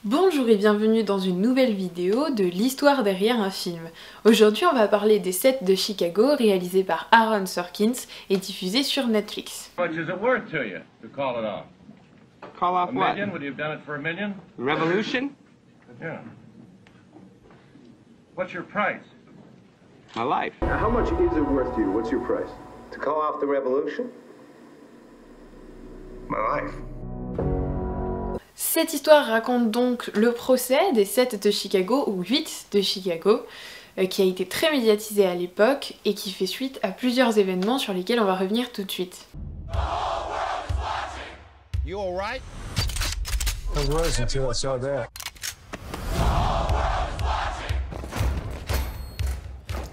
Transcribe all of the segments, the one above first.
Bonjour et bienvenue dans une nouvelle vidéo de l'histoire derrière un film. Aujourd'hui on va parler des 7 de Chicago réalisés par Aaron Sorkin et diffusés sur Netflix. How much is it worth to you to call it off? Call off A what? million? Would you have done it for a million? Revolution? Yeah. What's your price? My life. Now, how much is it worth to you? What's your price? To call off the revolution? My life. Cette histoire raconte donc le procès des 7 de Chicago, ou 8 de Chicago, qui a été très médiatisé à l'époque et qui fait suite à plusieurs événements sur lesquels on va revenir tout de suite. You all right? I was until I saw that.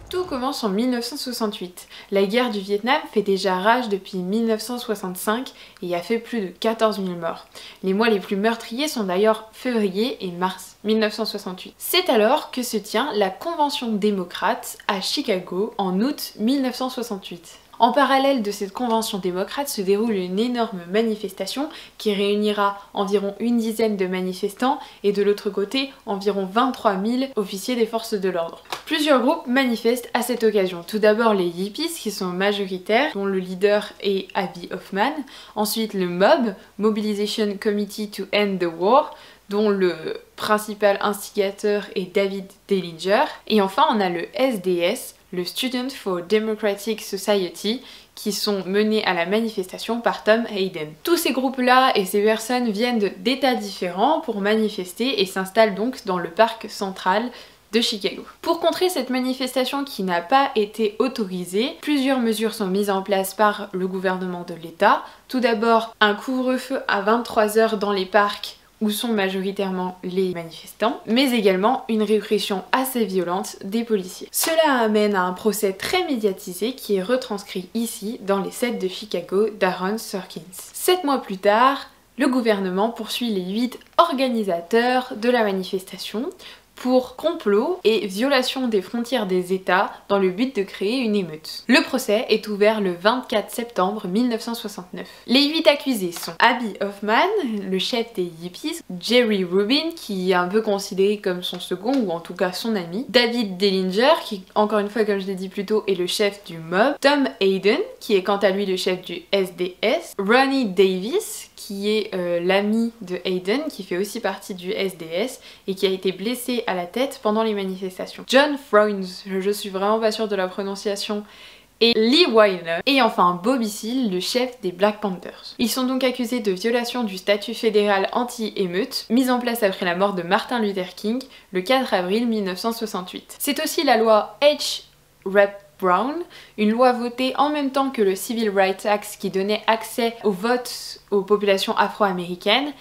Tout commence en 1968. La guerre du Vietnam fait déjà rage depuis 1965 et a fait plus de 14 000 morts. Les mois les plus meurtriers sont d'ailleurs février et mars 1968. C'est alors que se tient la Convention démocrate à Chicago en août 1968. En parallèle de cette convention démocrate se déroule une énorme manifestation qui réunira environ une dizaine de manifestants et de l'autre côté environ 23 000 officiers des forces de l'ordre. Plusieurs groupes manifestent à cette occasion. Tout d'abord les hippies qui sont majoritaires, dont le leader est Abbie Hoffman. Ensuite le MOB, Mobilization Committee to End the War, dont le principal instigateur est David Dellinger. Et enfin on a le SDS, le Student for Democratic Society, qui sont menés à la manifestation par Tom Hayden. Tous ces groupes-là et ces personnes viennent d'états différents pour manifester et s'installent donc dans le parc central de Chicago. Pour contrer cette manifestation qui n'a pas été autorisée, plusieurs mesures sont mises en place par le gouvernement de l'État. Tout d'abord, un couvre-feu à 23 h dans les parcs où sont majoritairement les manifestants, mais également une répression assez violente des policiers. Cela amène à un procès très médiatisé qui est retranscrit ici dans les 7 de Chicago d'Aaron Sorkin. 7 mois plus tard, le gouvernement poursuit les 8 organisateurs de la manifestation pour complot et violation des frontières des États dans le but de créer une émeute. Le procès est ouvert le 24 septembre 1969. Les 8 accusés sont Abbie Hoffman, le chef des hippies, Jerry Rubin, qui est un peu considéré comme son second ou en tout cas son ami, David Dellinger, qui encore une fois comme je l'ai dit plus tôt est le chef du MOB, Tom Hayden, qui est quant à lui le chef du SDS, Ronnie Davis, qui est l'ami de Hayden, qui fait aussi partie du SDS et qui a été blessé à la tête pendant les manifestations. John Froines, je suis vraiment pas sûre de la prononciation, et Lee Weiner, et enfin Bobby Seale, le chef des Black Panthers. Ils sont donc accusés de violation du statut fédéral anti-émeute, mis en place après la mort de Martin Luther King le 4 avril 1968. C'est aussi la loi H. Rep. Brown, une loi votée en même temps que le Civil Rights Act qui donnait accès au vote aux populations afro-américaines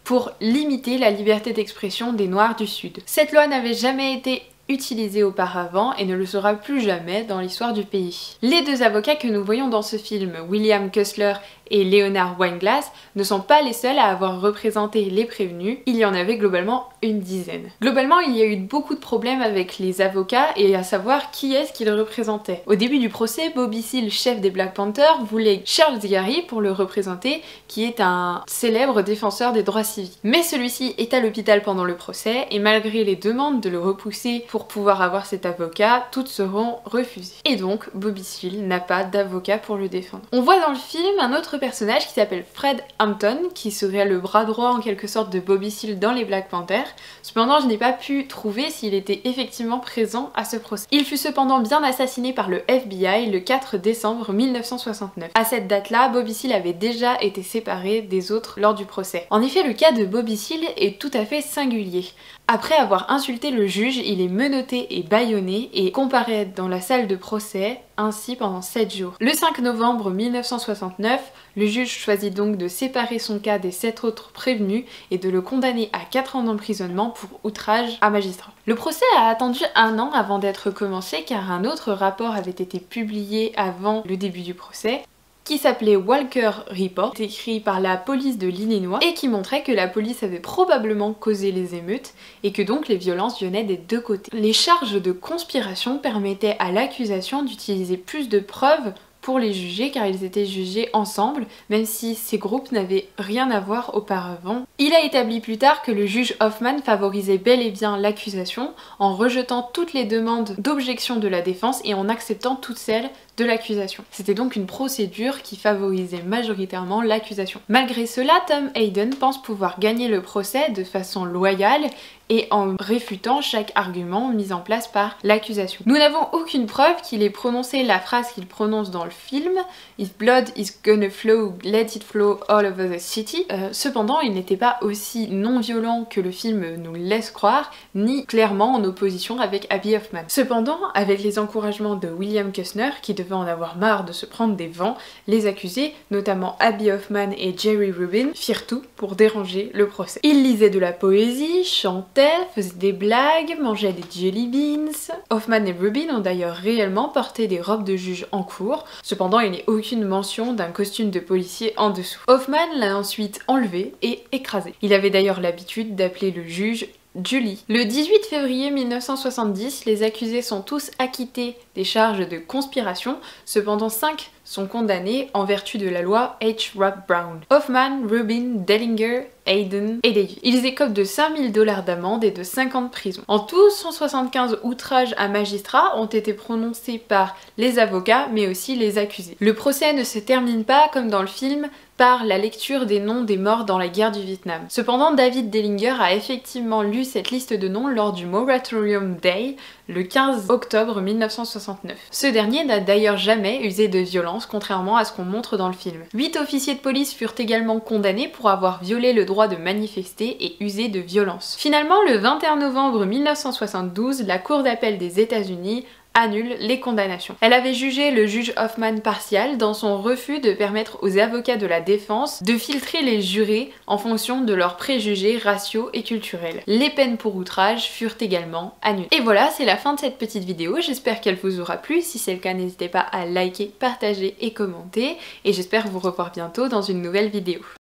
pour limiter la liberté d'expression des Noirs du Sud. Cette loi n'avait jamais été utilisée auparavant et ne le sera plus jamais dans l'histoire du pays. Les 2 avocats que nous voyons dans ce film, William Kessler et Leonard Weinglass, ne sont pas les seuls à avoir représenté les prévenus, il y en avait globalement une dizaine. Globalement, il y a eu beaucoup de problèmes avec les avocats et à savoir qui est-ce qu'ils représentaient. Au début du procès, Bobby Seale, chef des Black Panthers, voulait Charles Gary pour le représenter, qui est un célèbre défenseur des droits civiques. Mais celui-ci est à l'hôpital pendant le procès et malgré les demandes de le repousser pour pouvoir avoir cet avocat, toutes seront refusées. Et donc, Bobby Seale n'a pas d'avocat pour le défendre. On voit dans le film un autre personnage qui s'appelle Fred Hampton, qui serait le bras droit en quelque sorte de Bobby Seale dans les Black Panthers. Cependant, je n'ai pas pu trouver s'il était effectivement présent à ce procès. Il fut cependant bien assassiné par le FBI le 4 décembre 1969. À cette date-là, Bobby Seale avait déjà été séparé des autres lors du procès. En effet, le cas de Bobby Seale est tout à fait singulier. Après avoir insulté le juge, il est menotté et bâillonné et comparaît dans la salle de procès, ainsi pendant 7 jours. Le 5 novembre 1969, le juge choisit donc de séparer son cas des 7 autres prévenus et de le condamner à 4 ans d'emprisonnement pour outrage à magistrat. Le procès a attendu 1 an avant d'être commencé car un autre rapport avait été publié avant le début du procès, qui s'appelait Walker Report, écrit par la police de l'Illinois et qui montrait que la police avait probablement causé les émeutes et que donc les violences venaient des 2 côtés. Les charges de conspiration permettaient à l'accusation d'utiliser plus de preuves pour les juger car ils étaient jugés ensemble, même si ces groupes n'avaient rien à voir auparavant. Il a établi plus tard que le juge Hoffman favorisait bel et bien l'accusation en rejetant toutes les demandes d'objection de la défense et en acceptant toutes celles de l'accusation. C'était donc une procédure qui favorisait majoritairement l'accusation. Malgré cela, Tom Hayden pense pouvoir gagner le procès de façon loyale et en réfutant chaque argument mis en place par l'accusation. Nous n'avons aucune preuve qu'il ait prononcé la phrase qu'il prononce dans le film « If blood is gonna flow, let it flow all over the city ». Cependant, il n'était pas aussi non violent que le film nous laisse croire, ni clairement en opposition avec Abby Hoffman. Cependant, avec les encouragements de William Kushner, qui devait en avoir marre de se prendre des vents, les accusés, notamment Abby Hoffman et Jerry Rubin, firent tout pour déranger le procès. Ils lisaient de la poésie, chantaient, faisaient des blagues, mangeaient des jelly beans. Hoffman et Rubin ont d'ailleurs réellement porté des robes de juge en cours, cependant il n'est aucune mention d'un costume de policier en dessous. Hoffman l'a ensuite enlevé et écrasé. Il avait d'ailleurs l'habitude d'appeler le juge Julie. Le 18 février 1970, les accusés sont tous acquittés des charges de conspiration, cependant 5 sont condamnés en vertu de la loi H. Rob Brown. Hoffman, Rubin, Dellinger, Hayden et Davy. Ils écopent de 5 000 $ d'amende et de 5 ans de prison. En tout, 175 outrages à magistrats ont été prononcés par les avocats mais aussi les accusés. Le procès ne se termine pas comme dans le film par la lecture des noms des morts dans la guerre du Vietnam. Cependant, David Dellinger a effectivement lu cette liste de noms lors du Moratorium Day, le 15 octobre 1969. Ce dernier n'a d'ailleurs jamais usé de violence, contrairement à ce qu'on montre dans le film. 8 officiers de police furent également condamnés pour avoir violé le droit de manifester et usé de violence. Finalement, le 21 novembre 1972, la Cour d'appel des États-Unis annule les condamnations. Elle avait jugé le juge Hoffman partial dans son refus de permettre aux avocats de la défense de filtrer les jurés en fonction de leurs préjugés raciaux et culturels. Les peines pour outrage furent également annulées. Et voilà, c'est la fin de cette petite vidéo, j'espère qu'elle vous aura plu. Si c'est le cas, n'hésitez pas à liker, partager et commenter, et j'espère vous revoir bientôt dans une nouvelle vidéo.